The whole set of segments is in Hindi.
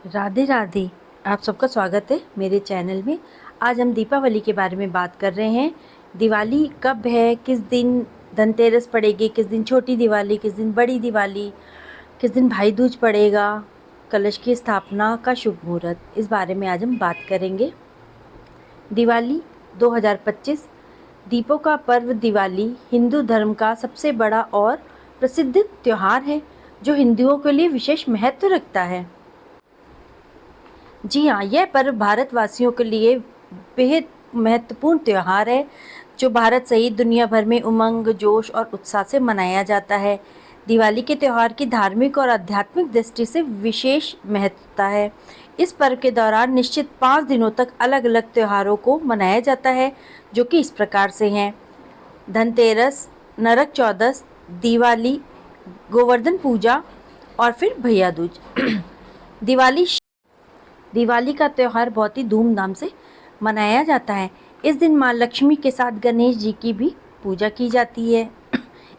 राधे राधे। आप सबका स्वागत है मेरे चैनल में। आज हम दीपावली के बारे में बात कर रहे हैं। दिवाली कब है, किस दिन धनतेरस पड़ेगी, किस दिन छोटी दिवाली, किस दिन बड़ी दिवाली, किस दिन भाई दूज पड़ेगा, कलश की स्थापना का शुभ मुहूर्त, इस बारे में आज हम बात करेंगे। दिवाली 2025 दीपों का पर्व दिवाली हिंदू धर्म का सबसे बड़ा और प्रसिद्ध त्यौहार है जो हिंदुओं के लिए विशेष महत्व रखता है। जी हाँ, यह पर्व भारतवासियों के लिए बेहद महत्वपूर्ण त्यौहार है जो भारत सहित दुनिया भर में उमंग, जोश और उत्साह से मनाया जाता है। दिवाली के त्यौहार की धार्मिक और आध्यात्मिक दृष्टि से विशेष महत्वता है। इस पर्व के दौरान निश्चित 5 दिनों तक अलग अलग त्योहारों को मनाया जाता है जो कि इस प्रकार से हैं: धनतेरस, नरक चौदस, दिवाली, गोवर्धन पूजा और फिर भैया दूज। दिवाली का त्यौहार बहुत ही धूमधाम से मनाया जाता है। इस दिन माँ लक्ष्मी के साथ गणेश जी की भी पूजा की जाती है।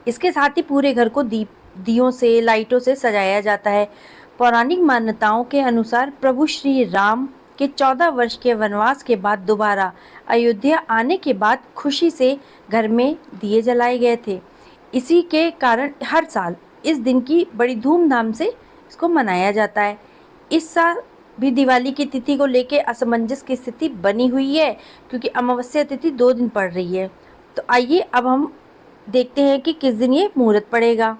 इसके साथ ही पूरे घर को दियों से, लाइटों से सजाया जाता है। पौराणिक मान्यताओं के अनुसार प्रभु श्री राम के 14 वर्ष के वनवास के बाद दोबारा अयोध्या आने के बाद खुशी से घर में दिए जलाए गए थे। इसी के कारण हर साल इस दिन की बड़ी धूमधाम से इसको मनाया जाता है। इस साल भी दिवाली की तिथि को लेकर असमंजस की स्थिति बनी हुई है क्योंकि अमावस्या तिथि 2 दिन पड़ रही है। तो आइए अब हम देखते हैं कि किस दिन ये मुहूर्त पड़ेगा।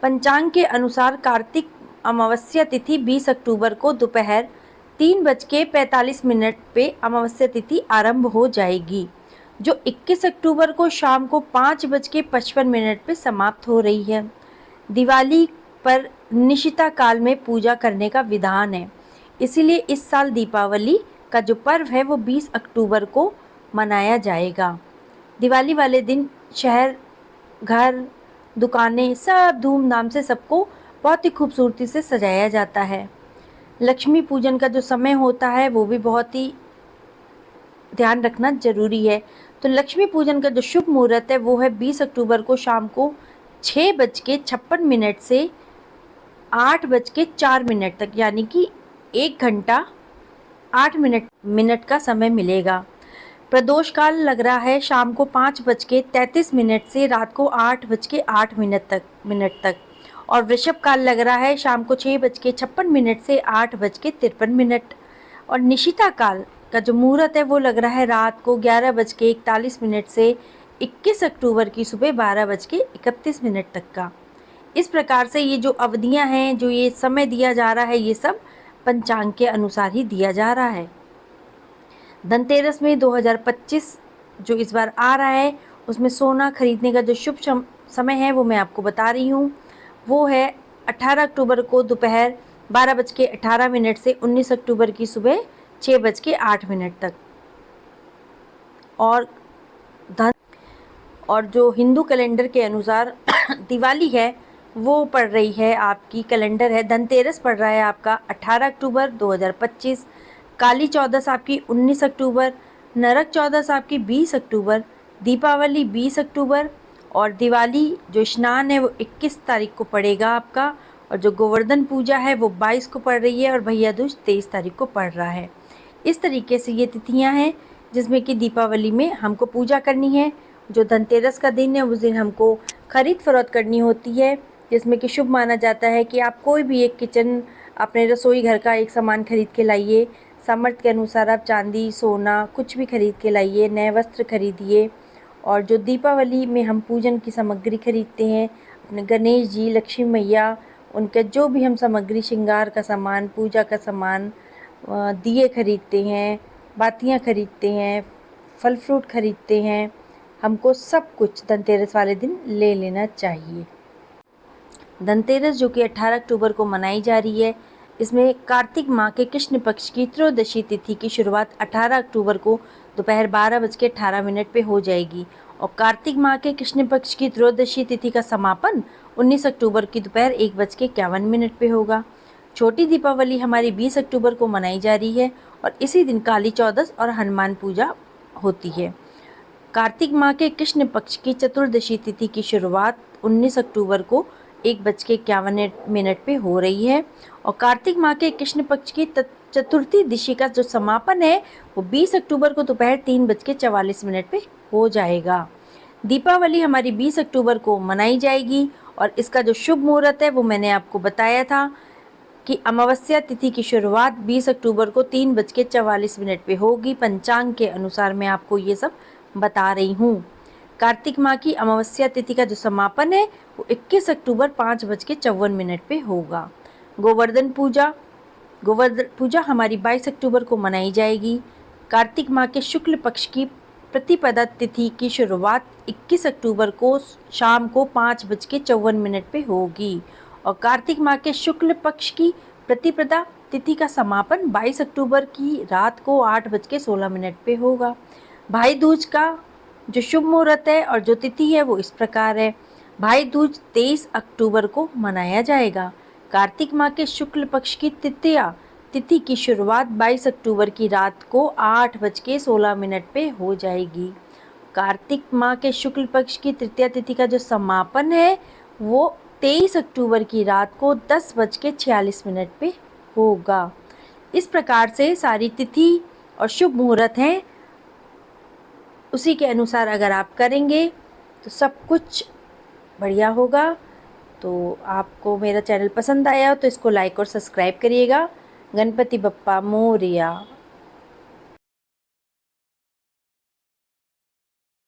पंचांग के अनुसार कार्तिक अमावस्या तिथि 20 अक्टूबर को दोपहर 3:45 पे अमावस्या तिथि आरंभ हो जाएगी, जो 21 अक्टूबर को शाम को 5:55 पे समाप्त हो रही है। दिवाली पर निशिता काल में पूजा करने का विधान है, इसीलिए इस साल दीपावली का जो पर्व है वो 20 अक्टूबर को मनाया जाएगा। दिवाली वाले दिन शहर, घर, दुकानें सब धूमधाम से सबको बहुत ही खूबसूरती से सजाया जाता है। लक्ष्मी पूजन का जो समय होता है वो भी बहुत ही ध्यान रखना जरूरी है। तो लक्ष्मी पूजन का जो शुभ मुहूर्त है वो है 20 अक्टूबर को शाम को 6:56 से 8:04 तक, यानी कि 1 घंटा 8 मिनट का समय मिलेगा। प्रदोष काल लग रहा है शाम को 5:33 से रात को 8:08 तक और वृषभ काल लग रहा है शाम को 6:56 से 8:53 और निशिता काल का जो मुहूर्त है वो लग रहा है रात को 11:41 से 21 अक्टूबर की सुबह 12:31 तक का। इस प्रकार से ये जो अवधियां हैं, जो ये समय दिया जा रहा है, ये सब पंचांग के अनुसार ही दिया जा रहा है। धनतेरस में 2025 जो इस बार आ रहा है उसमें सोना खरीदने का जो शुभ समय है वो मैं आपको बता रही हूँ। वो है 18 अक्टूबर को दोपहर 12:18 से 19 अक्टूबर की सुबह 6:08 तक। और जो हिंदू कैलेंडर के अनुसार दिवाली है वो पड़ रही है, आपकी कैलेंडर है, धनतेरस पड़ रहा है आपका 18 अक्टूबर 2025, काली चौदस आपकी 19 अक्टूबर, नरक चौदस आपकी 20 अक्टूबर, दीपावली 20 अक्टूबर और दिवाली जो स्नान है वो 21 तारीख को पड़ेगा आपका, और जो गोवर्धन पूजा है वो 22 को पड़ रही है और भैया दूज 23 तारीख को पड़ रहा है। इस तरीके से ये तिथियां हैं जिसमें कि दीपावली में हमको पूजा करनी है। जो धनतेरस का दिन है उस दिन हमको खरीद फरोख्त करनी होती है, जिसमें कि शुभ माना जाता है कि आप कोई भी एक किचन, अपने रसोई घर का एक सामान खरीद के लाइए। सामर्थ्य के अनुसार आप चांदी, सोना कुछ भी खरीद के लाइए, नए वस्त्र खरीदिए। और जो दीपावली में हम पूजन की सामग्री खरीदते हैं, अपने गणेश जी, लक्ष्मी मैया, उनका जो भी हम सामग्री, श्रृंगार का सामान, पूजा का सामान, दिए खरीदते हैं, बातियाँ खरीदते हैं, फल फ्रूट खरीदते हैं, हमको सब कुछ धनतेरस वाले दिन ले लेना चाहिए। धनतेरस जो कि 18 अक्टूबर को मनाई जा रही है, इसमें कार्तिक माह के कृष्ण पक्ष की त्रयोदशी तिथि की शुरुआत 18 अक्टूबर को दोपहर 12:18 पे हो जाएगी और कार्तिक माह के कृष्ण पक्ष की त्रयोदशी तिथि का समापन 19 अक्टूबर की दोपहर 1:51 पे होगा। छोटी दीपावली हमारी 20 अक्टूबर को मनाई जा रही है और इसी दिन काली चौदस और हनुमान पूजा होती है। कार्तिक माह के कृष्ण पक्ष की चतुर्दशी तिथि की शुरुआत 19 अक्टूबर को 1:51 पे हो रही है। और कार्तिक माह के कृष्ण पक्ष की चतुर्थी तिथि का जो समापन है वो 20 अक्टूबर को दोपहर 3:44 पे हो जाएगा। दीपावली हमारी 20 अक्टूबर को मनाई जाएगी और इसका जो शुभ मुहूर्त है वो मैंने आपको बताया था कि अमावस्या तिथि की शुरुआत 20 अक्टूबर को 3:44 पे होगी। पंचांग के अनुसार मैं आपको ये सब बता रही हूँ। कार्तिक माह की अमावस्या तिथि का जो समापन है वो 21 अक्टूबर 5:54 पे होगा। गोवर्धन पूजा हमारी 22 अक्टूबर को मनाई जाएगी। कार्तिक माह के शुक्ल पक्ष की प्रतिपदा तिथि की शुरुआत 21 अक्टूबर को शाम को 5:54 पे होगी और कार्तिक माह के शुक्ल पक्ष की प्रतिपदा तिथि का समापन 22 अक्टूबर की रात को 8:16 पे होगा। भाई दूज का जो शुभ मुहूर्त है और जो तिथि है वो इस प्रकार है। भाई दूज 23 अक्टूबर को मनाया जाएगा। कार्तिक माह के शुक्ल पक्ष की तृतीया तिथि की शुरुआत 22 अक्टूबर की रात को 8:16 पे हो जाएगी। कार्तिक माह के शुक्ल पक्ष की तृतीया तिथि का जो समापन है वो 23 अक्टूबर की रात को 10:46 पे होगा। इस प्रकार से सारी तिथि और शुभ मुहूर्त हैं, उसी के अनुसार अगर आप करेंगे तो सब कुछ बढ़िया होगा। तो आपको मेरा चैनल पसंद आया तो इसको लाइक और सब्सक्राइब करिएगा। गणपति बप्पा मोरया।